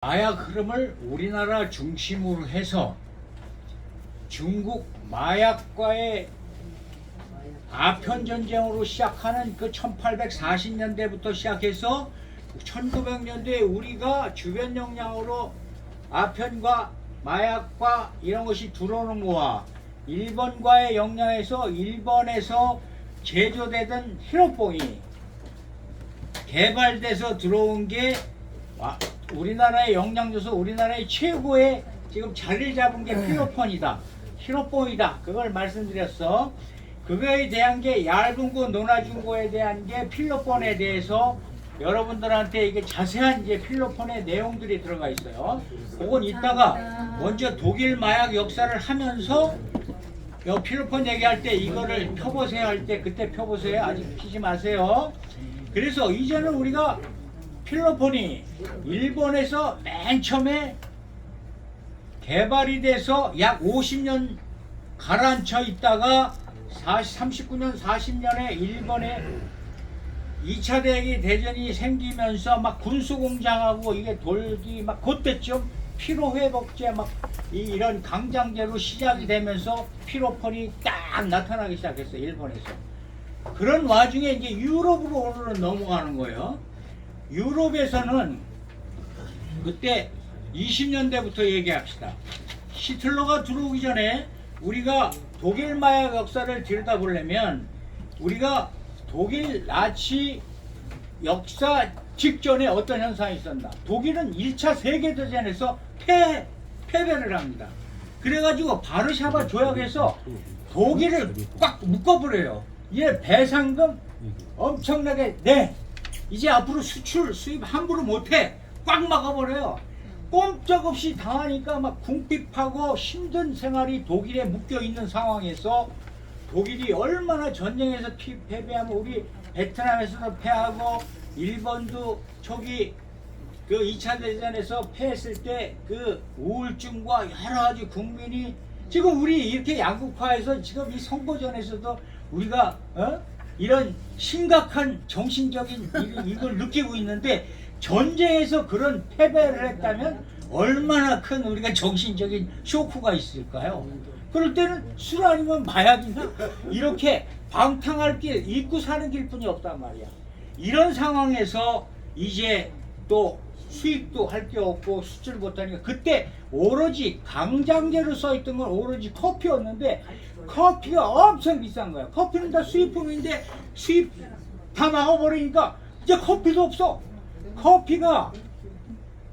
마약 흐름을 우리나라 중심으로 해서 중국 마약과의 아편 전쟁으로 시작하는 그 1840년대부터 시작해서 1900년대에 우리가 주변 역량으로 아편과 마약과 이런 것이 들어오는 거와 일본과의 역량에서 일본에서 제조되던 히로뽕이 개발돼서 들어온 게 우리나라의 영양조소, 우리나라의 최고의 지금 자리를 잡은 게 필로폰이다, 히로뽕이다. 그걸 말씀드렸어. 그거에 대한 게 얇은 거, 논아준 거에 대한 게 필로폰에 대해서 여러분들한테 이게 자세한 이제 필로폰의 내용들이 들어가 있어요. 그건 이따가 먼저 독일 마약 역사를 하면서 요 필로폰 얘기할 때 이거를 펴보세요 할 때 그때 펴보세요. 아직 피지 마세요. 그래서 이제는 우리가 필로폰이 일본에서 맨 처음에 개발이 돼서 약 50년 가라앉혀 있다가 39년 40년에 일본에 2차 대전이 생기면서 막 군수공장하고 이게 돌기 막 그때쯤 피로회복제 막 이런 강장제로 시작이 되면서 필로폰이 딱 나타나기 시작했어요. 일본에서. 그런 와중에 이제 유럽으로 오늘은 넘어가는 거예요. 유럽에서는 그때 20년대부터 얘기합시다. 히틀러가 들어오기 전에 우리가 독일 마약 역사를 들여다보려면 우리가 독일 나치 역사 직전에 어떤 현상이 있었나. 독일은 1차 세계대전에서 패배를 합니다. 그래가지고 바르샤바 조약에서 독일을 꽉 묶어버려요. 이게 배상금 엄청나게 이제 앞으로 수출 수입 함부로 못해 꽉 막아버려요. 꼼짝없이 당하니까 막 궁핍하고 힘든 생활이 독일에 묶여있는 상황에서 독일이 얼마나 전쟁에서 패배하면 우리 베트남에서도 패하고 일본도 초기 그 2차 대전에서 패했을 때 그 우울증과 여러 가지 국민이 지금 우리 이렇게 양극화해서 지금 이 선거전에서도 우리가 이런 심각한 정신적인 이걸 느끼고 있는데 전쟁에서 그런 패배를 했다면 얼마나 큰 우리가 정신적인 쇼크가 있을까요? 그럴 때는 술 아니면 마약이나 이렇게 방탕할 길, 잊고 사는 길뿐이 없단 말이야. 이런 상황에서 이제 또 수입도 할 게 없고 수출 못하니까 그때 오로지 강장제로 써있던 건 오로지 커피였는데 커피가 엄청 비싼 거야. 커피는 다 수입품인데 수입 다 막아버리니까 이제 커피도 없어. 커피가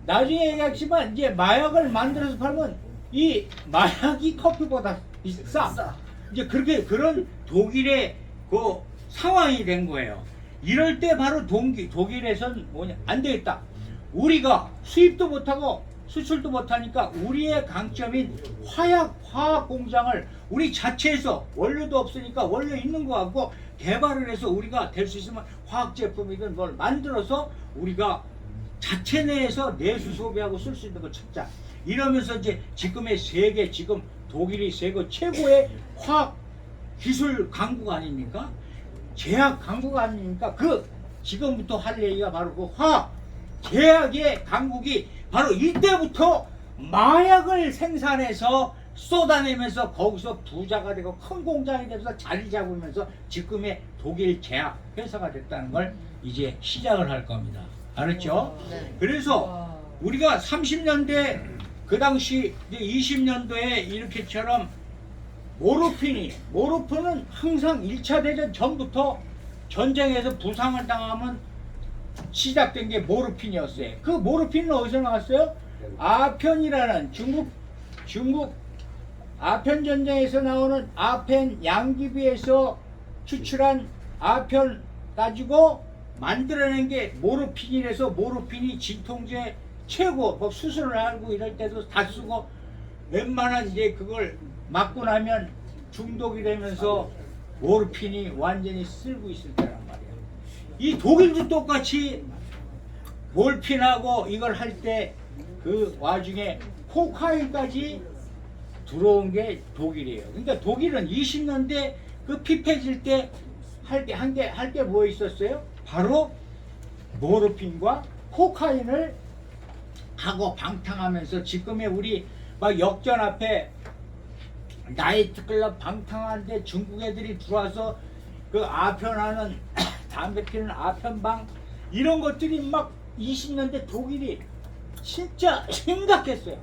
나중에 얘기하지만 이제 마약을 만들어서 팔면 이 마약이 커피보다 비싸. 이제 그렇게 그런 독일의 그 상황이 된 거예요. 이럴 때 바로 독일에선 뭐냐 안 되겠다. 우리가 수입도 못하고 수출도 못하니까 우리의 강점인 화학 공장을 우리 자체에서 원료도 없으니까 원료 있는 거 갖고 개발을 해서 우리가 될 수 있으면 화학 제품이든 뭘 만들어서 우리가 자체 내에서 내수 소비하고 쓸 수 있는 거 찾자. 이러면서 이제 지금의 세계 지금 독일이 세계 최고의 화학 기술 강국 아닙니까? 제약 강국 아닙니까? 그 지금부터 할 얘기가 바로 그 화학 제약의 강국이 바로 이때부터 마약을 생산해서 쏟아내면서 거기서 부자가 되고 큰 공장이 돼서 자리 잡으면서 지금의 독일 제약 회사가 됐다는 걸 이제 시작을 할 겁니다. 알았죠? 네. 그래서 우리가 30년대 그 당시 20년도에 이렇게처럼 모르핀은 항상 1차 대전 전부터 전쟁에서 부상을 당하면 시작된 게 모르핀이었어요. 그 모르핀은 어디서 나왔어요? 아편이라는 중국 아편 전쟁에서 나오는 아펜 양귀비에서 추출한 아편 가지고 만들어낸 게 모르핀이라서 모르핀이 진통제 최고 뭐 수술을 하고 이럴 때도 다 쓰고 웬만한 이제 그걸 맞고 나면 중독이 되면서 모르핀이 완전히 쓸고 있을 때란 말이야. 이 독일도 똑같이 몰핀하고 이걸 할 때 그 와중에 코카인까지 들어온 게 독일이에요. 그러니까 독일은 20년대 그 피폐질 때 할 게 뭐 있었어요? 바로 모르핀과 코카인을 하고 방탕하면서 지금의 우리 막 역전 앞에 나이트클럽 방탕한데 중국 애들이 들어와서 그 아편하는 담배 피는 아편방 이런 것들이 막 20년대 독일이 진짜 심각했어요.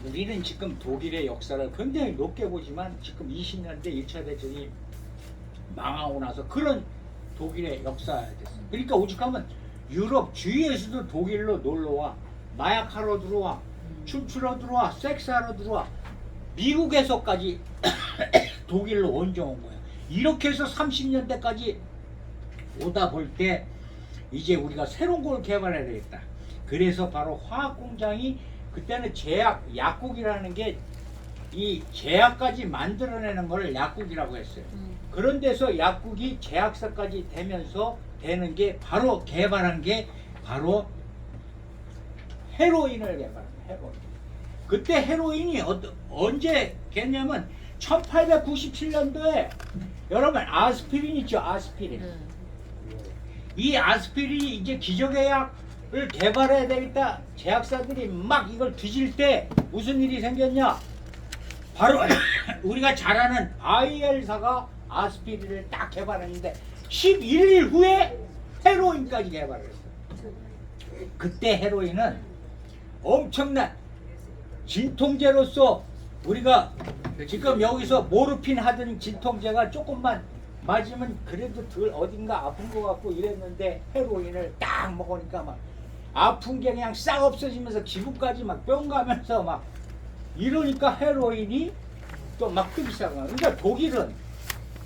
우리는 지금 독일의 역사를 굉장히 높게 보지만 지금 20년대 1차 대전이 망하고 나서 그런 독일의 역사가 됐어요. 그러니까 오죽하면 유럽 주위에서도 독일로 놀러와, 마약하러 들어와, 춤추러 들어와, 섹스하러 들어와, 미국에서까지 독일로 원정 온 거야. 이렇게 해서 30년대까지 오다 볼 때 이제 우리가 새로운 걸 개발해야 되겠다. 그래서 바로 화학공장이 그때는 제약, 약국이라는 게 이 제약까지 만들어내는 걸 약국이라고 했어요. 그런 데서 약국이 제약사까지 되면서 되는 게 바로 개발한 게 바로 헤로인을 개발한 거예요. 헤로인. 그때 헤로인이 언제 겠냐면 1897년도에 여러분 아스피린 있죠, 아스피린. 이 아스피린이 이제 기적의 약을 개발해야 되겠다. 제약사들이 막 이걸 뒤질 때 무슨 일이 생겼냐? 바로 우리가 잘 아는 바이엘사가 아스피린을 딱 개발했는데 11일 후에 헤로인까지 개발했어요. 그때 헤로인은 엄청난 진통제로서 우리가 지금 여기서 모르핀 하던 진통제가 조금만 맞으면 그래도 덜 어딘가 아픈 것 같고 이랬는데 헤로인을 딱 먹으니까 막 아픈 게 그냥 싹 없어지면서 기분까지 막 뿅 가면서 막 이러니까 헤로인이 또 막 뜨기 시작한 거야. 그러니까 독일은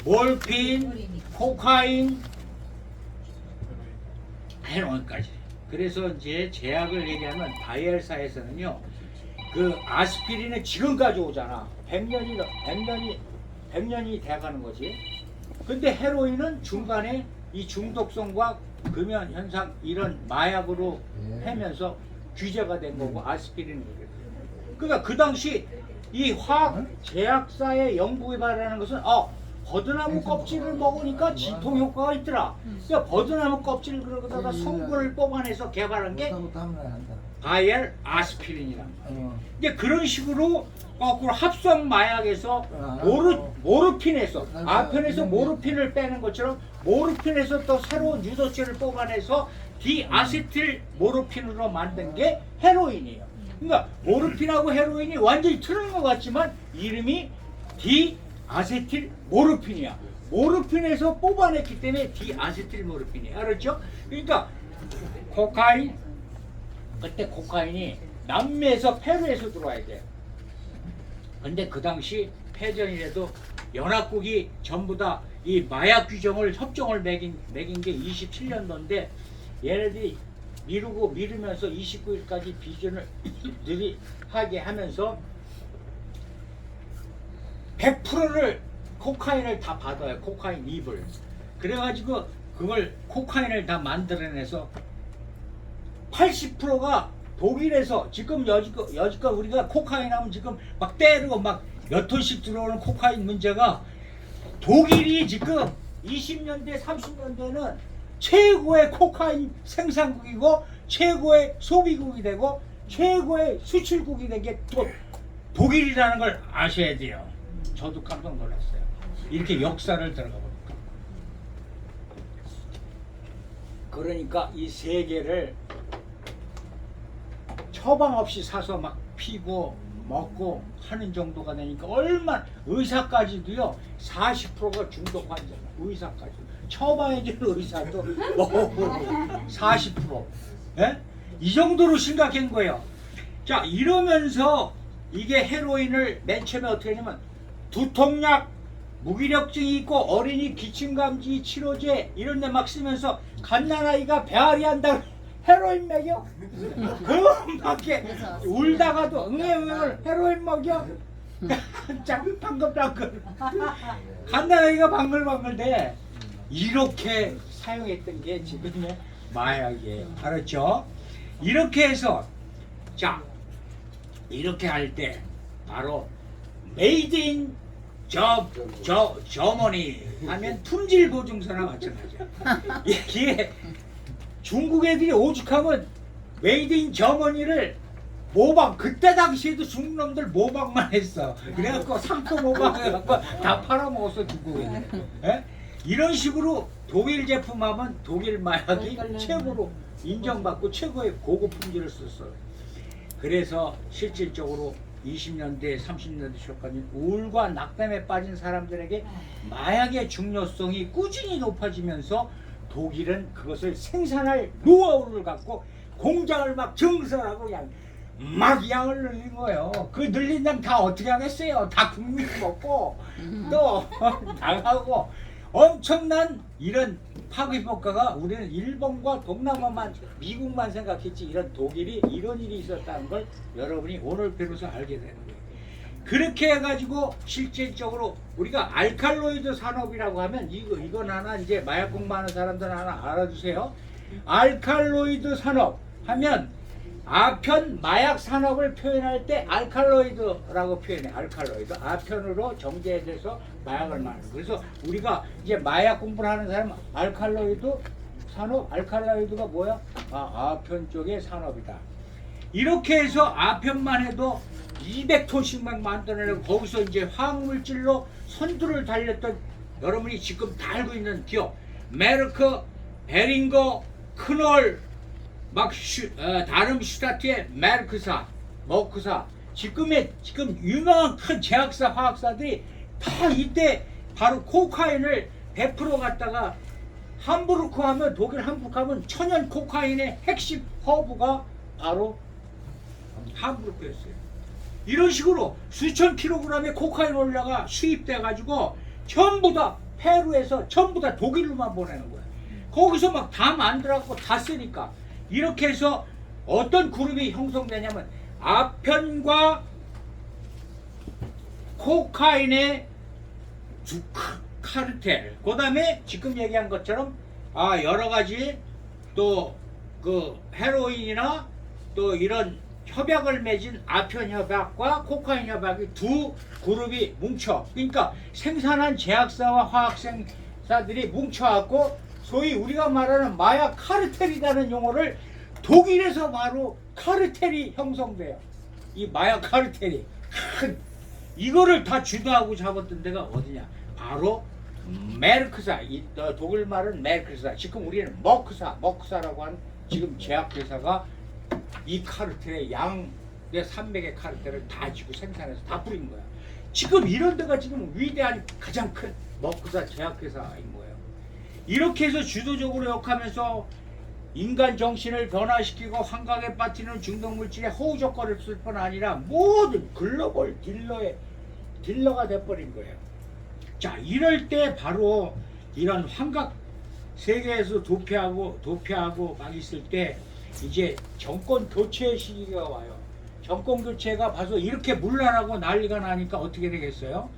몰핀, 코카인, 헤로인까지. 그래서 이제 제약을 얘기하면 바이엘사에서는요, 그 아스피린은 지금까지 오잖아. 100년이 돼가는 거지. 근데 헤로인은 중간에 이 중독성과 금연 현상 이런 마약으로 하면서 규제가 된 거고 아스피린은 그러니까 그 당시 이 화학 제약사의 연구 개발하는 것은 버드나무 껍질을 먹으니까 진통 효과가 있더라. 그러니까 버드나무 껍질을 그러다가 성분을 뽑아내서 개발한 게 바이엘 아스피린이란 말이에요. 이제 그런 식으로 거꾸로 합성 마약에서 모르핀에서 아편에서 모르핀을 빼는 것처럼 모르핀에서 또 새로운 유도체를 뽑아내서 디아세틸 모르핀으로 만든 게 헤로인이에요. 그러니까 모르핀하고 헤로인이 완전히 틀린 것 같지만 이름이 디아세틸 모르핀이야. 모르핀에서 뽑아냈기 때문에 디아세틸 모르핀이야. 알았죠? 그러니까 코카인, 그때 코카인이 남미에서 페루에서 들어와야 돼. 근데 그 당시 패전이라도 연합국이 전부 다 이 마약 규정을 협정을 맺은 게 27년도인데 얘네들이 미루면서 29일까지 비준을 하게 하면서 100%를 코카인을 다 받아요. 코카인 잎을. 그래가지고 그걸 코카인을 다 만들어내서 80%가 독일에서 지금 여지껏 우리가 코카인 하면 지금 막 때리고 막 몇 톤씩 들어오는 코카인 문제가 독일이 지금 20년대 30년대는 최고의 코카인 생산국이고 최고의 소비국이 되고 최고의 수출국이 된 게 또 독일이라는 걸 아셔야 돼요. 저도 깜짝 놀랐어요. 이렇게 역사를 들어가 보니까. 그러니까 이 세계를 처방 없이 사서 막 피고 먹고 하는 정도가 되니까 얼마나 의사까지도요 40%가 중독 환자가 의사까지 처방해주는 의사도 먹고 40% 예? 이 정도로 심각한 거예요. 자 이러면서 이게 헤로인을 맨 처음에 어떻게 하냐면 두통약, 무기력증이 있고 어린이 기침감지 치료제 이런 데 막 쓰면서 갓난아이가 배앓이 한다 헤로인 먹여? 그밖에 울다가도 응애응을 헤로인 먹여? 짱 방글방글 갓난아이가 방글방글 돼. 이렇게 사용했던 게 지금의 마약이에요. 알았죠? 이렇게 해서 자 이렇게 할 때 바로 메이드 인 저머니 하면 품질 보증서나 마찬가지야. 이게 중국 애들이 오죽하면 메이드 인 저머니를 모방, 그때 당시에도 중국 놈들 모방만 했어. 그래갖고 상표 모방해갖고 다 팔아먹었어 중국 애들. 예? 이런 식으로 독일 제품하면 독일 마약이 최고로 인정받고 최고의 고급 품질을 썼어. 그래서 실질적으로 20년대 30년대 초까지 우울과 낙담에 빠진 사람들에게 마약의 중요성이 꾸준히 높아지면서 독일은 그것을 생산할 노하우를 갖고 공장을 막 증설하고 그냥 막 양을 늘린 거예요. 그 늘린 양 다 어떻게 하겠어요? 다 국민 먹고 또 나가고 엄청난 이런 파급 효과가, 우리는 일본과 동남아만 미국만 생각했지 이런 독일이 이런 일이 있었다는 걸 여러분이 오늘 배워서 알게 되는 거예요. 그렇게 해가지고 실질적으로 우리가 알칼로이드 산업이라고 하면 이건 하나 이제 마약 공부하는 사람들 하나 알아두세요. 알칼로이드 산업 하면 아편 마약 산업을 표현할 때 알칼로이드라고 표현해. 알칼로이드 아편으로 정제돼서 마약을 만드는. 그래서 우리가 이제 마약 공부를 하는 사람은 알칼로이드 산업, 알칼로이드가 뭐야? 아편 쪽의 산업이다. 이렇게 해서 아편만 해도 200톤씩만 만들어내고 거기서 이제 화학물질로 선두를 달렸던 여러분이 지금 다 알고 있는 기업 메르크, 베링거, 크놀, 다름슈타트의 메르크사, 머크사, 지금 유명한 큰 제약사 화학사들이 다 이때 바로 코카인을 100% 갖다가 함부르크 하면, 독일 함부르크 하면 천연 코카인의 핵심 허브가 바로 함부르크였어요. 이런 식으로 수천 킬로그램의 코카인 올라가 수입돼 가지고 전부 다 페루에서 전부 다 독일로만 보내는 거야. 거기서 막 다 만들어갖고 다 쓰니까 이렇게 해서 어떤 그룹이 형성되냐면 아편과 코카인의 카르텔, 그 다음에 지금 얘기한 것처럼 여러 가지 또 그 헤로인이나 또 이런 협약을 맺은 아편 협약과 코카인 협약이 두 그룹이 뭉쳐, 그러니까 생산한 제약사와 화학생사들이 뭉쳐갖고 소위 우리가 말하는 마약 카르텔이라는 용어를 독일에서 바로 카르텔이 형성돼요. 이 마약 카르텔이 이거를 다 주도하고 잡았던 데가 어디냐? 바로 메르크사, 독일 말은 메르크사, 지금 우리는 머크사라고 하는 지금 제약회사가 이 카르텔의 양의 300의 카르텔을 다 지고 생산해서 다 뿌린 거야. 지금 이런 데가 지금 위대한 가장 큰 머크사 제약회사인 거예요. 이렇게 해서 주도적으로 역하면서 인간 정신을 변화시키고 환각에 빠뜨리는 중독물질의 호우적거릴 뿐 아니라 모든 글로벌 딜러가 돼버린 거예요. 자, 이럴 때 바로 이런 환각 세계에서 도피하고 막 있을 때 이제 정권 교체 시기가 와요. 정권 교체가 봐서 이렇게 문란하고 난리가 나니까 어떻게 되겠어요?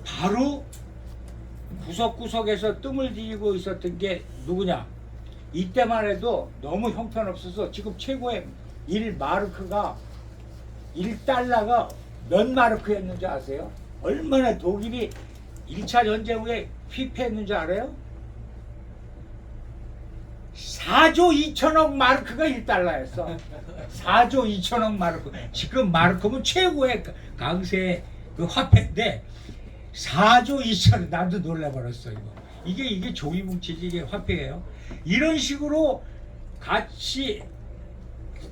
바로 구석구석에서 뜸을 들이고 있었던 게 누구냐? 이때만 해도 너무 형편없어서 지금 최고의 1마르크가 1달러가 몇 마르크였는지 아세요? 얼마나 독일이 1차 전쟁 후에 피폐했는지 알아요? 4조 2천억 마르크가 1달러였어. 4조 2천억 마르크. 지금 마르크면 최고의 강세 그 화폐인데 4조 2천억, 나도 놀라버렸어 이거. 이게 종이뭉치지 이게 화폐예요. 이런 식으로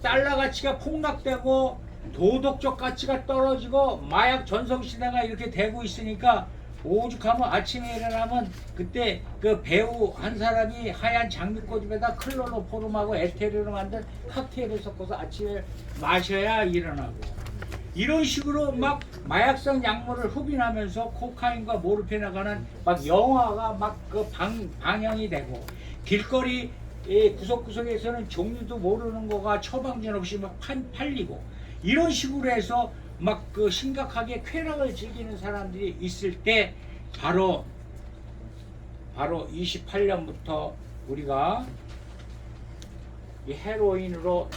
달러 가치가 폭락되고 도덕적 가치가 떨어지고 마약 전성시대가 이렇게 되고 있으니까 오죽하면 아침에 일어나면 그때 그 배우 한 사람이 하얀 장미꽃잎에다 클로로포름하고 에테르로 만든 칵테일을 섞어서 아침에 마셔야 일어나고, 이런 식으로 막 마약성 약물을 흡인하면서 코카인과 모르핀에 관한 막 영화가 막 그 방영이 되고, 길거리 구석구석에서는 종류도 모르는 거가 처방전 없이 막 팔리고, 이런 식으로 해서 막 그 심각하게 쾌락을 즐기는 사람들이 있을 때 바로 28년부터 우리가 이 헤로인으로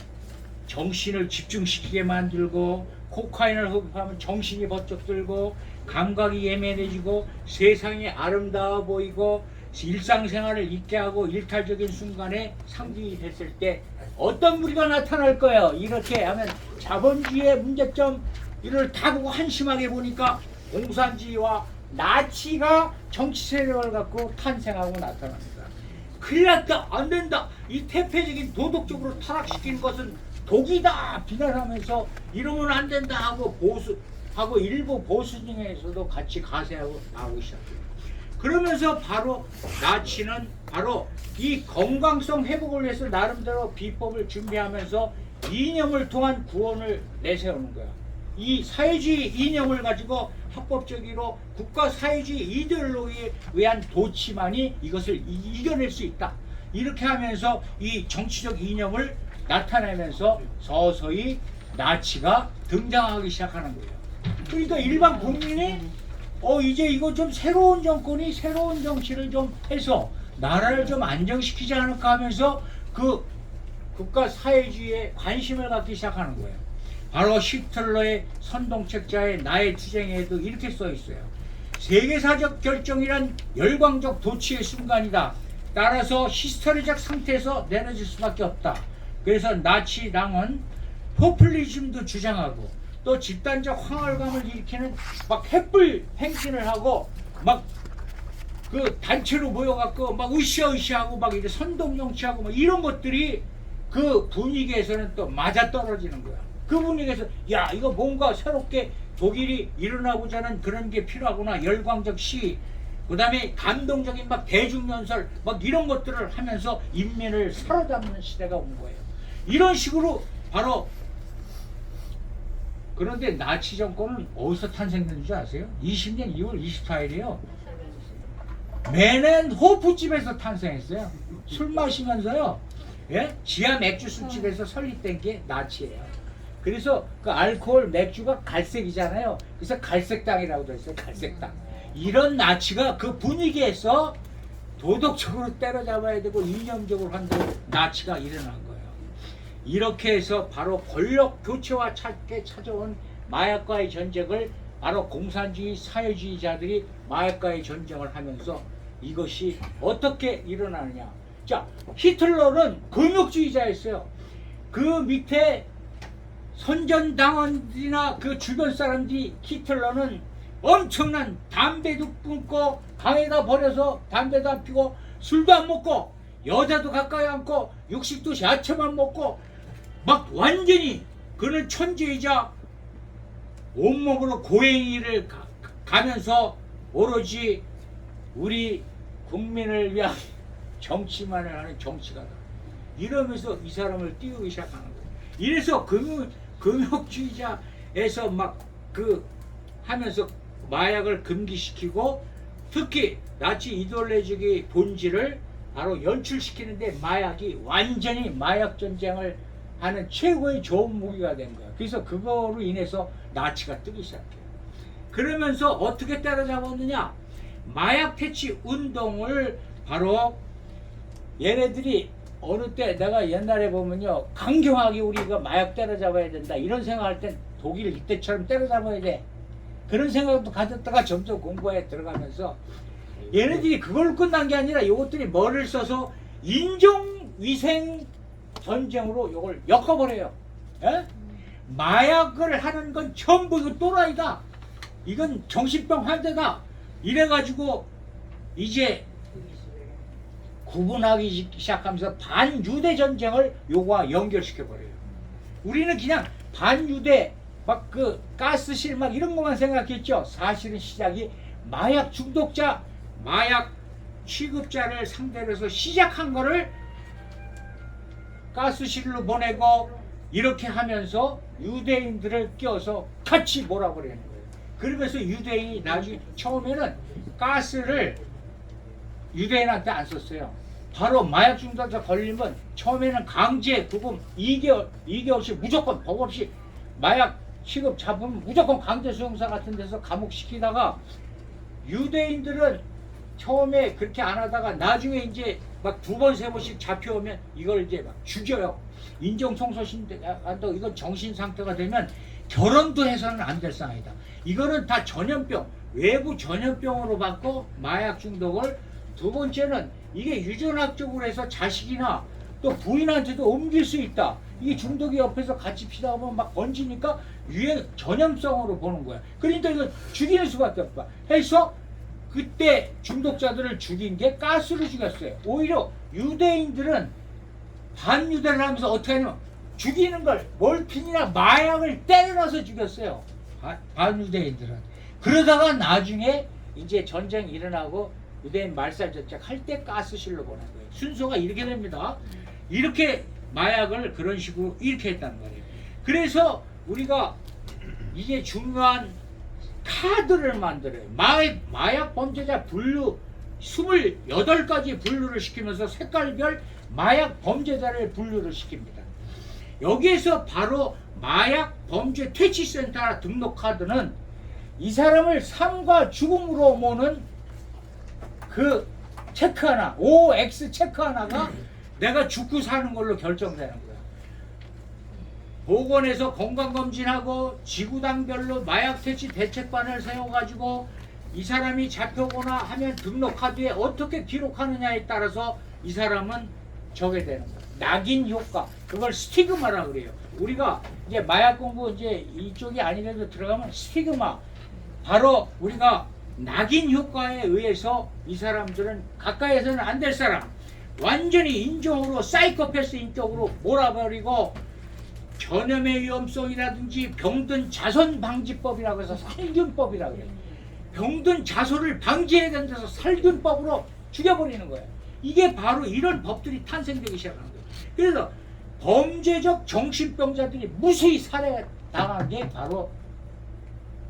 정신을 집중시키게 만들고, 코카인을 흡입하면 정신이 번쩍 들고 감각이 예민해지고 세상이 아름다워 보이고 일상생활을 잊게 하고 일탈적인 순간에 상징이 됐을 때 어떤 무리가 나타날 거예요. 이렇게 하면 자본주의의 문제점 이를 다 보고 한심하게 보니까 공산주의와 나치가 정치 세력을 갖고 탄생하고 나타납니다. 큰일 났다, 안 된다, 이 태폐적인 도덕적으로 타락시키는 것은 독이다 비난하면서 이러면 안 된다 하고 보수하고 일부 보수 중에서도 같이 가세하고 나오기 시작해요. 그러면서 바로 나치는 바로 이 건강성 회복을 위해서 나름대로 비법을 준비하면서 이념을 통한 구원을 내세우는 거야. 이 사회주의 이념을 가지고 합법적으로 국가 사회주의 이데올로기에 의한 도치만이 이것을 이겨낼 수 있다. 이렇게 하면서 이 정치적 이념을 나타내면서 서서히 나치가 등장하기 시작하는 거예요. 그러니까 일반 국민이 이제 이거 좀 새로운 정권이 새로운 정치를 좀 해서 나라를 좀 안정시키지 않을까 하면서 그 국가 사회주의에 관심을 갖기 시작하는 거예요. 바로 히틀러의 선동책자의 나의 투쟁에도 이렇게 써 있어요. 세계사적 결정이란 열광적 도취의 순간이다. 따라서 히스토리적 상태에서 내려질 수밖에 없다. 그래서 나치당은 포퓰리즘도 주장하고 또 집단적 황홀감을 일으키는 막 횃불 행진을 하고 막 그 단체로 모여갖고 막 으쌰으쌰하고 막 이렇게 선동 정치하고 막 이런 것들이 그 분위기에서는 또 맞아 떨어지는 거야. 그 분위기에서 야 이거 뭔가 새롭게 독일이 일어나고자 하는 그런 게 필요하구나. 열광적 시위, 그 다음에 감동적인 막 대중연설 막 이런 것들을 하면서 인민을 사로잡는 시대가 온 거예요. 이런 식으로 바로. 그런데 나치 정권은 어디서 탄생된 줄 아세요? 20년 2월 24일이에요. 메넨 호프집에서 탄생했어요. 술 마시면서요. 예? 지하 맥주 술집에서 설립된 게 나치예요. 그래서 그 알코올 맥주가 갈색이잖아요. 그래서 갈색당이라고 돼 있어요. 갈색당. 이런 나치가 그 분위기에서 도덕적으로 때려잡아야 되고 이념적으로 한다고 나치가 일어난 거예요. 이렇게 해서 바로 권력 교체와 찾게 찾아온 마약과의 전쟁을 바로 공산주의 사회주의자들이 마약과의 전쟁을 하면서 이것이 어떻게 일어나느냐. 자, 히틀러는 금욕주의자였어요. 그 밑에 선전당원들이나 그 주변 사람들이 히틀러는 엄청난 담배도 끊고 방에다 버려서 담배도 안 피고 술도 안 먹고 여자도 가까이 않고 육식도 야채만 먹고 막 완전히 그는 천주의자 온몸으로 고행이를 가면서 오로지 우리 국민을 위한 정치만을 하는 정치가다. 이러면서 이 사람을 띄우기 시작하는 거예요. 이래서 금욕주의자에서 막 그 하면서 마약을 금기시키고 특히 나치 이데올로기의 본질을 바로 연출시키는데 마약이 완전히 마약 전쟁을 하는 최고의 좋은 무기가 된 거야. 그래서 그거로 인해서 나치가 뜨기 시작해요. 그러면서 어떻게 때려잡았느냐? 마약 퇴치 운동을 바로 얘네들이 어느 때 내가 옛날에 보면요, 강경하게 우리가 마약 때려잡아야 된다 이런 생각할 땐 독일 이때처럼 때려잡아야 돼 그런 생각도 가졌다가 점점 공부에 들어가면서 얘네들이 그걸 끝난 게 아니라 이것들이 머리를 써서 인종위생 전쟁으로 이걸 엮어버려요. 에? 마약을 하는 건 전부 이거 또라이다. 이건 정신병 환자다. 이래가지고 이제 구분하기 시작하면서 반유대 전쟁을 요거와 연결시켜버려요. 우리는 그냥 반유대 막 그 가스실 막 이런 것만 생각했죠. 사실은 시작이 마약 중독자, 마약 취급자를 상대로 해서 시작한 거를 가스실로 보내고 이렇게 하면서 유대인들을 껴서 같이 몰아버리는 거예요. 그러면서 유대인이 나중에 처음에는 가스를 유대인한테 안 썼어요. 바로 마약 중독자 걸리면 처음에는 강제 구금 2개월씩 무조건 법 없이 마약 취급 잡으면 무조건 강제 수용사 같은 데서 감옥시키다가 유대인들은 처음에 그렇게 안 하다가 나중에 이제 막 2번, 3번씩 잡혀오면 이걸 이제 막 죽여요. 인정청소신한다고 이건 정신 상태가 되면 결혼도 해서는 안 될 상황이다. 이거는 다 전염병, 외부 전염병으로 받고 마약 중독을 두 번째는 이게 유전학적으로 해서 자식이나 또 부인한테도 옮길 수 있다. 이게 중독이 옆에서 같이 피다 보면 막 번지니까 유행 전염성으로 보는 거야. 그러니까 이건 죽이는 수밖에 없다. 해서 그때 중독자들을 죽인 게 가스로 죽였어요. 오히려 유대인들은 반유대를 하면서 어떻게 하냐면 죽이는 걸 몰핀이나 마약을 때려넣어서 죽였어요. 반유대인들은. 그러다가 나중에 이제 전쟁 일어나고 유대인 말살전쟁 할 때 가스실로 보낸 거예요. 순서가 이렇게 됩니다. 이렇게 마약을 그런 식으로 이렇게 했다는 거예요. 그래서 우리가 이게 중요한 카드를 만들어요. 마약 범죄자 분류 28가지 분류를 시키면서 색깔별 마약 범죄자를 분류를 시킵니다. 여기에서 바로 마약 범죄 퇴치센터 등록 카드는 이 사람을 삶과 죽음으로 모는 그 체크 하나, OX 체크 하나가 내가 죽고 사는 걸로 결정되는 거야. 보건에서 건강검진하고 지구당별로 마약 퇴치 대책반을 세워가지고 이 사람이 잡혀거나 하면 등록 카드에 어떻게 기록하느냐에 따라서 이 사람은 적게 되는 거야. 낙인 효과, 그걸 스티그마라고 그래요. 우리가 이제 마약 공부 이제 이쪽이 아니라도 들어가면 스티그마, 바로 우리가 낙인 효과에 의해서 이 사람들은 가까이에서는 안 될 사람, 완전히 인종으로 사이코패스 인격으로 몰아버리고 전염의 위험성이라든지 병든 자손 방지법이라고 해서 살균법이라고 해요. 병든 자손을 방지해야 된다서 살균법으로 죽여버리는 거예요. 이게 바로 이런 법들이 탄생되기 시작한 거예요. 그래서 범죄적 정신병자들이 무수히 살해당한 게 바로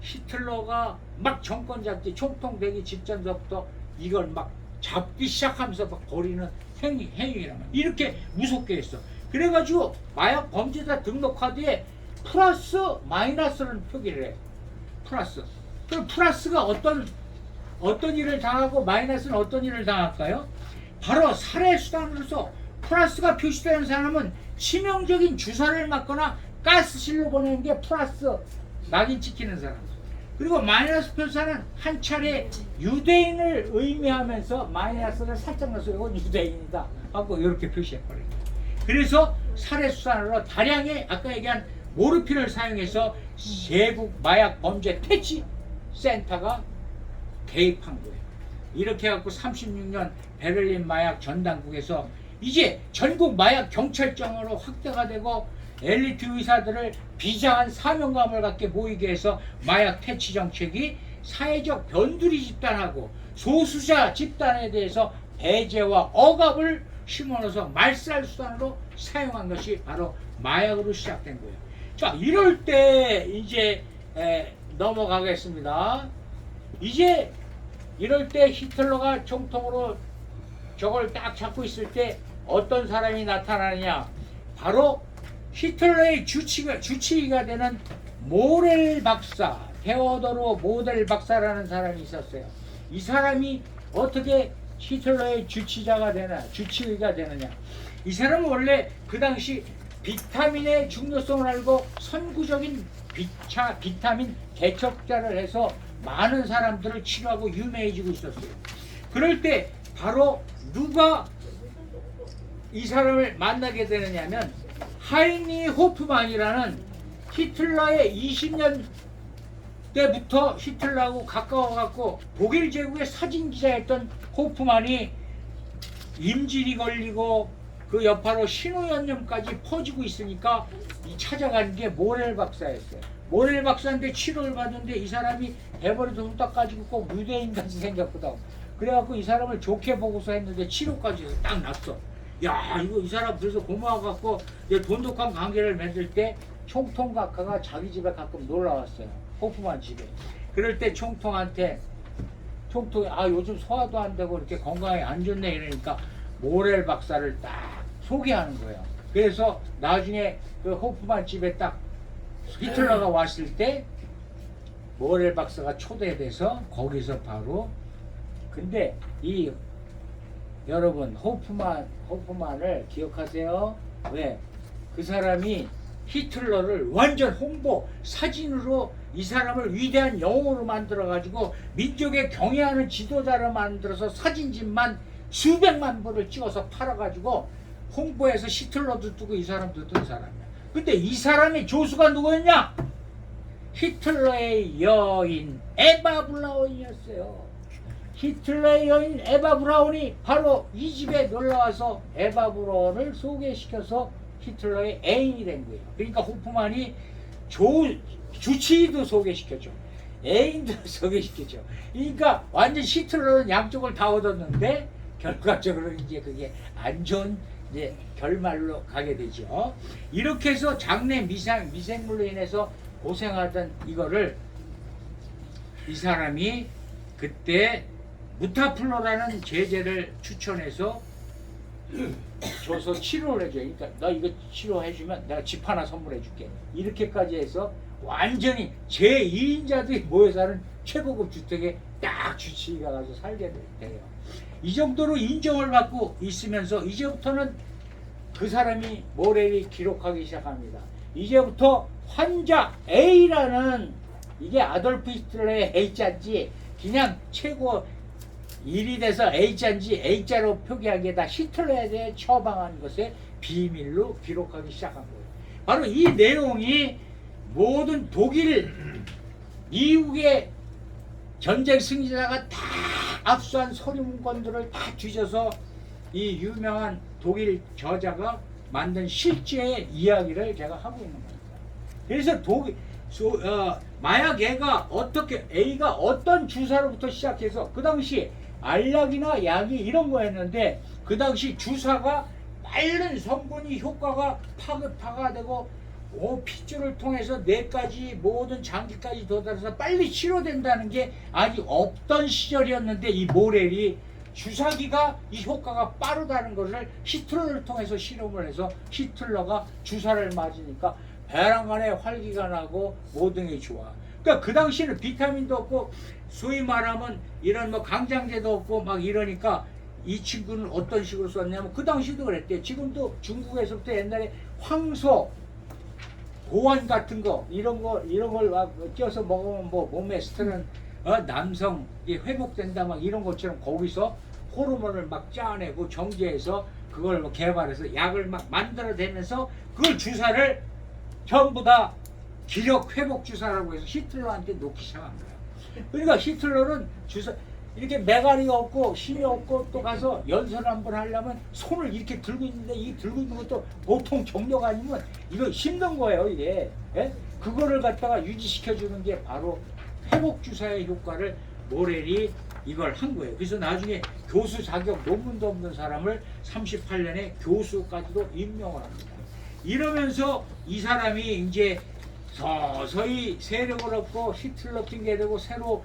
히틀러가 막 정권 잡기 총통되기 직전서부터 이걸 막 잡기 시작하면서 막 벌이는 행위라면 이렇게 무섭게 했어. 그래가지고 마약 범죄자 등록 카드에 플러스 마이너스라는 표기를 해. 플러스. 그럼 플러스가 어떤 일을 당하고 마이너스는 어떤 일을 당할까요? 바로 살해 수단으로서 플러스가 표시되는 사람은 치명적인 주사를 맞거나 가스실로 보내는 게 플러스 낙인 찍히는 사람. 그리고 마이너스 표사는 한 차례 유대인을 의미하면서 마이너스를 살짝 넣어서 이건 유대인이다 하고 이렇게 표시해버려요. 그래서 살해 수단으로 다량의 아까 얘기한 모르핀을 사용해서 제국 마약 범죄 퇴치 센터가 개입한 거예요. 이렇게 해갖고 36년 베를린 마약 전당국에서 이제 전국 마약 경찰청으로 확대가 되고 엘리트 의사들을 비장한 사명감을 갖게 보이게 해서 마약 퇴치 정책이 사회적 변두리 집단하고 소수자 집단에 대해서 배제와 억압을 심어넣어서 말살 수단으로 사용한 것이 바로 마약으로 시작된 거예요. 자, 이럴 때 이제 넘어가겠습니다. 이제 이럴 때 히틀러가 총통으로 저걸 딱 잡고 있을 때 어떤 사람이 나타나느냐? 바로 히틀러의 주치의가 되는 모렐 박사, 테오도르 모델 박사라는 사람이 있었어요. 이 사람이 어떻게 히틀러의 주치의가 되느냐? 이 사람은 원래 그 당시 비타민의 중요성을 알고 선구적인 비타민 개척자를 해서 많은 사람들을 치료하고 유명해지고 있었어요. 그럴 때 바로 누가 이 사람을 만나게 되느냐면 하이니 호프만이라는 히틀러의 20년 때부터 히틀러하고 가까워갖고 독일 제국의 사진기자였던 호프만이 임질이 걸리고 그 여파로 신우연염까지 퍼지고 있으니까 찾아간 게 모렐 박사였어요. 모렐 박사한테 치료를 받는데 이 사람이 배머리도 후딱 가지고 꼭 유대인같이 생겼거든. 그래갖고 이 사람을 좋게 보고서 했는데 치료까지 해서 딱 났어. 야, 이거 이 사람 그래서 고마워갖고 돈독한 관계를 맺을 때 총통 각하가 자기 집에 가끔 놀러 왔어요. 호프만 집에. 그럴 때 총통한테 총통이 요즘 소화도 안 되고 이렇게 건강에 안 좋네 이러니까 모렐 박사를 딱 소개하는 거예요. 그래서 나중에 그 호프만 집에 딱 히틀러가 왔을 때 모렐 박사가 초대돼서 거기서 바로 근데 이 여러분 호프만을 기억하세요? 왜? 그 사람이 히틀러를 완전 홍보 사진으로 이 사람을 위대한 영웅으로 만들어 가지고 민족에 경애하는 지도자를 만들어서 사진집만 수백만 부를 찍어서 팔아 가지고 홍보해서 히틀러도 뜨고 이 사람도 뜬 사람이야. 근데 이 사람의 조수가 누구였냐? 히틀러의 여인 에바 브라운이었어요. 히틀러의 여인 에바 브라운이 바로 이 집에 놀러와서 에바 브라운을 소개시켜서 히틀러의 애인이 된 거예요. 그러니까 호프만이 주치의도 소개시켰죠. 애인도 소개시켰죠. 그러니까 완전 히틀러는 양쪽을 다 얻었는데 결과적으로 이제 그게 안 좋은 이제 결말로 가게 되죠. 이렇게 해서 장내 미생물로 인해서 고생하던 이거를 이 사람이 그때 무타플로라는 제제를 추천해서 줘서 치료를 해줘요. 그러니까 너 이거 치료해주면 내가 집 하나 선물해줄게. 이렇게까지 해서 완전히 제2인자들이 모여 사는 최고급 주택에 딱 주치의가 가서 살게 돼요. 이 정도로 인정을 받고 있으면서 이제부터는 그 사람이 모렐이 기록하기 시작합니다. 이제부터 환자 A라는 이게 아돌프 히틀러의 A자인지 그냥 최고 일이 돼서 A자인지 A자로 표기하기에다 히틀러에 대해 처방한 것에 비밀로 기록하기 시작한 거예요. 바로 이 내용이 모든 독일, 미국의 전쟁 승리자가 다 압수한 서류 문건들을 다 뒤져서 이 유명한 독일 저자가 만든 실제의 이야기를 제가 하고 있는 겁니다. 그래서 마약 A가 어떤 주사로부터 시작해서 그 당시 알약이나 약이 이런 거였는데 그 당시 주사가 빠른 성분이 효과가 파급파가 되고 핏줄을 통해서 뇌까지 모든 장기까지 도달해서 빨리 치료된다는 게 아직 없던 시절이었는데 이 모렐이 주사기가 이 효과가 빠르다는 것을 히틀러를 통해서 실험을 해서 히틀러가 주사를 맞으니까 배란간에 활기가 나고 모든 게 좋아. 그러니까 그 당시에는 비타민도 없고 소위 말하면 이런 뭐 강장제도 없고 막 이러니까 이 친구는 어떤 식으로 썼냐면 그 당시도 그랬대요. 지금도 중국에서부터 옛날에 황소 고환 같은 거 이런 걸 막 껴서 먹으면 뭐 몸에 스트는 남성 회복된다 막 이런 것처럼 거기서 호르몬을 막 짜내고 정제해서 그걸 뭐 개발해서 약을 막 만들어내면서 그걸 주사를 전부 다 기력 회복 주사라고 해서 히틀러한테 놓기 시작한 거야. 그러니까 히틀러는 주사 이렇게 매가리가 없고 힘이 없고 또 가서 연설 한번 하려면 손을 이렇게 들고 있는데 이 들고 있는 것도 보통 경력 아니면 이거 힘든 거예요 이게. 예? 그거를 갖다가 유지시켜 주는 게 바로 회복 주사의 효과를 모렐이 이걸 한 거예요. 그래서 나중에 교수 자격 논문도 없는 사람을 38년에 교수까지도 임명을 합니다. 이러면서 이 사람이 이제 서서히 세력을 얻고 히틀러 핑계대고 새로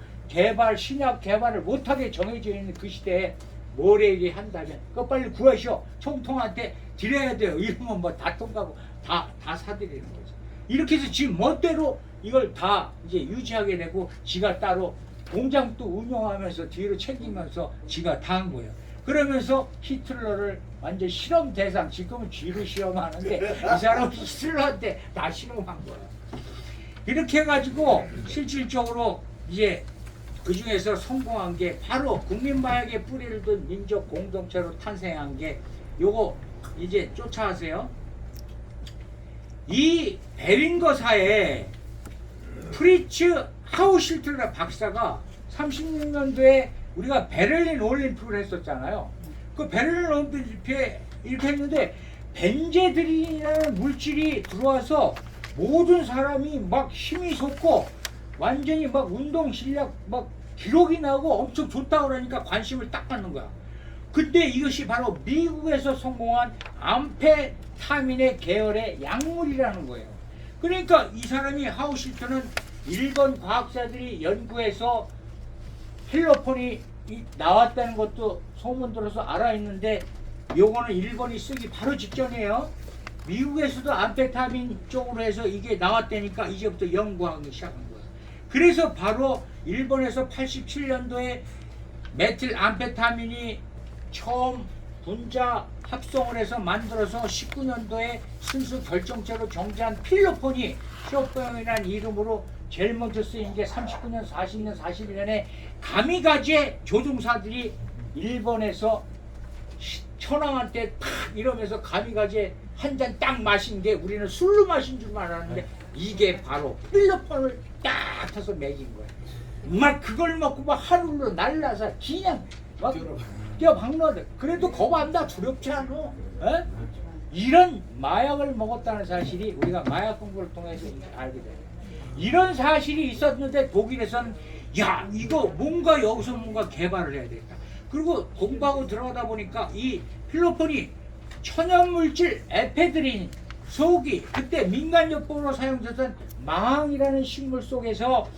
신약 개발을 못하게 정해져 있는 그 시대에 모렐이 한다면 그거 빨리 구하시오. 총통한테 드려야 돼요. 이러면 뭐 다 통과하고 다 사드리는 거죠. 이렇게 해서 지금 멋대로 이걸 다 이제 유지하게 되고 지가 따로 공장도 운영하면서 뒤로 챙기면서 지가 다 한 거예요. 그러면서 히틀러를 완전 실험 대상, 지금은 쥐로 실험하는데 이 사람은 히틀러한테 다 실험한 거예요. 이렇게 해가지고 실질적으로 이제 그 중에서 성공한 게 바로 국민마약의 뿌리를 둔 민족 공동체로 탄생한 게 요거 이제 쫓아가세요. 이 베링거사의 프리츠 하우실틀러 박사가 36년도에 우리가 베를린 올림픽을 했었잖아요. 그 베를린 올림픽에 이렇게 했는데 벤제드린이라는 물질이 들어와서 모든 사람이 막 힘이 솟고 완전히 막 운동 실력 막 기록이 나고 엄청 좋다고 그러니까 관심을 딱 받는 거야. 근데 이것이 바로 미국에서 성공한 암페타민의 계열의 약물이라는 거예요. 그러니까 이 사람이 하우실트는 일본 과학자들이 연구해서 헬로폰이 나왔다는 것도 소문 들어서 알아있는데 요거는 일본이 쓰기 바로 직전이에요. 미국에서도 암페타민 쪽으로 해서 이게 나왔다니까 이제부터 연구하기 시작한 거예요. 그래서 바로 일본에서 87년도에 메틸 암페타민이 처음 분자 합성을 해서 만들어서 19년도에 순수 결정체로 정제한 필로폰이 쇼병이라는 이름으로 제일 먼저 쓰인 게 39년, 40년, 41년에 가미가제 조종사들이 일본에서 천황한테 탁 이러면서 가미가제 한 잔 딱 마신 게 우리는 술로 마신 줄만 알았는데 이게 바로 필로폰을 딱 타서 먹인 거야. 막 그걸 먹고 막 하루로 날라서 그냥 막 뛰어박노들. 그래도 겁안다. 두렵지 않아. 에? 이런 마약을 먹었다는 사실이 우리가 마약 공부를 통해서 알게 돼요. 이런 사실이 있었는데 독일에서는 야 이거 뭔가 여기서 뭔가 개발을 해야 되겠다. 그리고 공부하고 들어가다 보니까 이 필로폰이 천연물질 에페드린 소기 그때 민간요법으로 사용되던 망이라는 식물 속에서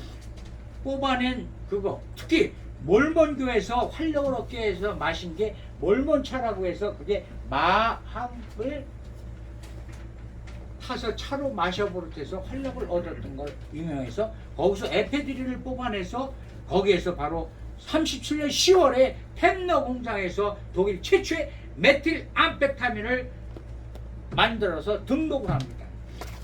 뽑아낸 그거 특히 몰몬교에서 활력을 얻게 해서 마신 게 몰몬차라고 해서 그게 마항을 타서 차로 마셔버릇해서 활력을 얻었던 걸 유명해서 거기서 에페드린을 뽑아내서 거기에서 바로 37년 10월에 펜너 공장에서 독일 최초의 메틸 암페타민을 만들어서 등록을 합니다.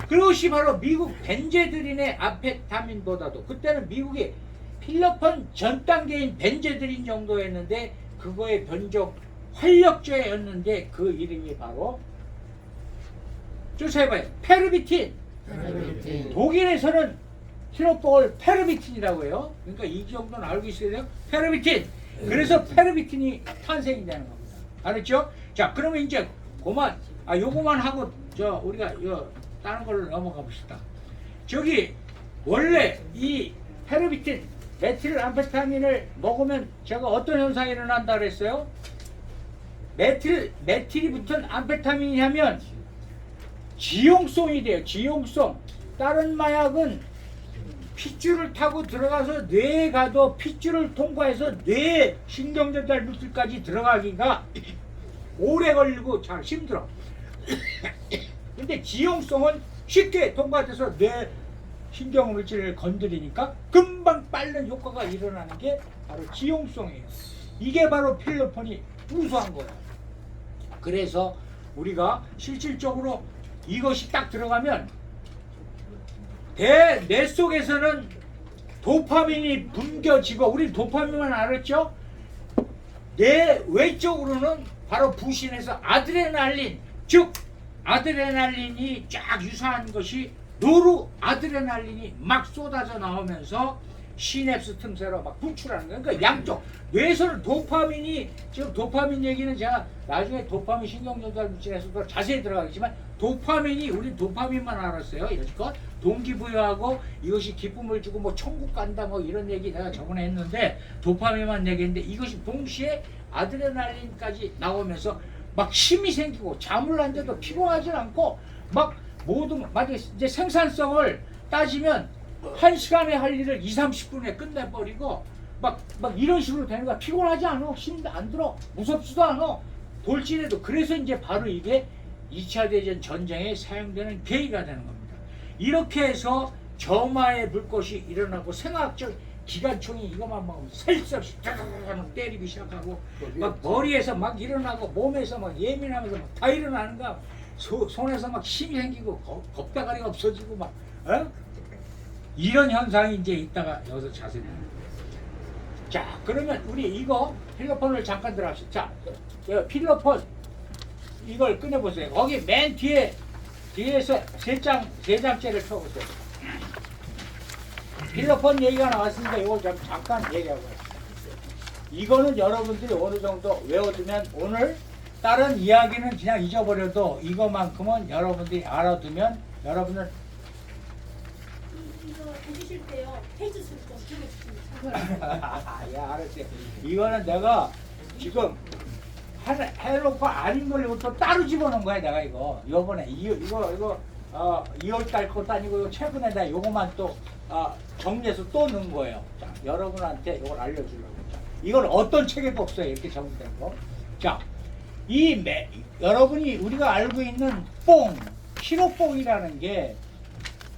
그것이 바로 미국 벤제드린의 암페타민보다도 그때는 미국이 필로폰 전 단계인 벤제드린 정도였는데 그거의 변종 활력제였는데 그 이름이 바로 조세봐요. 페르비틴. 독일에서는 필로폰을 페르비틴이라고 해요. 그러니까 이 정도는 알고 있어야 돼요. 페르비틴. 그래서 페르비틴이 탄생이 되는 겁니다. 알았죠? 자, 그러면 이제 그만 요거만 하고 우리가 다른 걸로 넘어가 봅시다. 저기 원래 이 페르비틴 메틸 암페타민을 먹으면 제가 어떤 현상이 일어난다 그랬어요? 메틸이 붙은 암페타민이 하면 지용성이 돼요. 지용성. 다른 마약은 핏줄을 타고 들어가서 뇌에 가도 핏줄을 통과해서 뇌 신경전달 물질까지 들어가기가 오래 걸리고 잘 힘들어. 근데 지용성은 쉽게 통과돼서 뇌 신경물질을 건드리니까 금방 빠른 효과가 일어나는 게 바로 지용성이에요. 이게 바로 필로폰이 우수한 거예요. 그래서 우리가 실질적으로 이것이 딱 들어가면 뇌 속에서는 도파민이 분겨지고 우리 도파민만 알았죠? 뇌 외적으로는 바로 부신해서 아드레날린 즉 아드레날린이 쫙 유사한 것이 노르아드레날린이 막 쏟아져 나오면서 시냅스 틈새로 막 분출하는 거예요. 그러니까 양쪽 뇌에서는 도파민이 지금 도파민 얘기는 제가 나중에 도파민 신경전달 물질에서도 자세히 들어가겠지만 도파민이 우리 도파민만 알았어요. 여지껏 동기부여하고 이것이 기쁨을 주고 뭐 천국 간다 뭐 이런 얘기 내가 저번에 했는데 도파민만 얘기했는데 이것이 동시에 아드레날린까지 나오면서 막 힘이 생기고 잠을 안 자도 피곤하지 않고 막 모든 이제 생산성을 따지면 1시간에 할 일을 20-30분에 끝내버리고 막 이런 식으로 되는 거야. 피곤하지 않아. 힘도 안 들어. 무섭지도 않아. 돌진해도. 그래서 이제 바로 이게 2차 대전 전쟁에 사용되는 계기가 되는 겁니다. 이렇게 해서 점화의 불꽃이 일어나고 생화학적 기관총이 이것만 먹으면 살살씩 막 때리기 시작하고 막 머리에서 막 일어나고 몸에서 막 예민하면서 막 다 일어나는 거야. 손에서 막 힘이 생기고 겁다가리가 없어지고 막 이런 현상이 이제 있다가 여기서 자세히 자 그러면 우리 이거 필로폰을 잠깐 들어갑시다. 자 필로폰 이걸 꺼내보세요. 거기 맨 뒤에서 세 장째를 펴보세요. 필로폰 얘기가 나왔으니까 이거 잠깐 얘기하고 이거는 여러분들이 어느 정도 외워두면 오늘 다른 이야기는 그냥 잊어버려도 이거만큼은 여러분들이 알아두면 여러분은 이거 해주실 때요 페이지 수좀 적어주시면 예 알았어요. 이거는 내가 지금 해놓고 아닌 걸 또 따로 집어넣은 거야 내가 이거 요번에 이거 2월달 것도 아니고 이거 최근에 내가 요거만 또 정리해서 또 넣은 거예요. 자 여러분한테 이걸 알려주려고. 자, 이건 어떤 책에도 없어요 이렇게 정리된 거. 자 여러분이 우리가 알고 있는 피로뽕이라는 게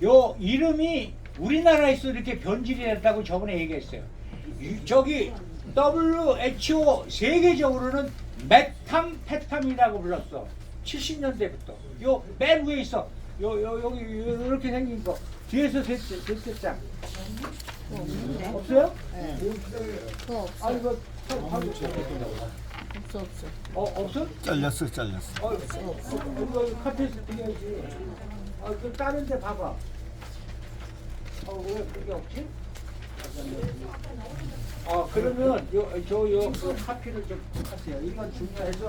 요 이름이 우리나라에서 이렇게 변질이 됐다고 저번에 얘기했어요. 저기 WHO 세계적으로는 메탐페타민이라고 불렀어. 70년대부터. 요 맨 위에 있어. 여기 이렇게 생긴 거. 뒤에서 됐겠죠? 그거 없는데? 없어요? 네. 그거 없어. 아 이거 없어. 없어? 잘렸어. 이거 카페에서 드려야지. 그 다른 데 봐봐. 왜 그게 없지? 그러면 요 카피를 좀 하세요. 이건 중요해서.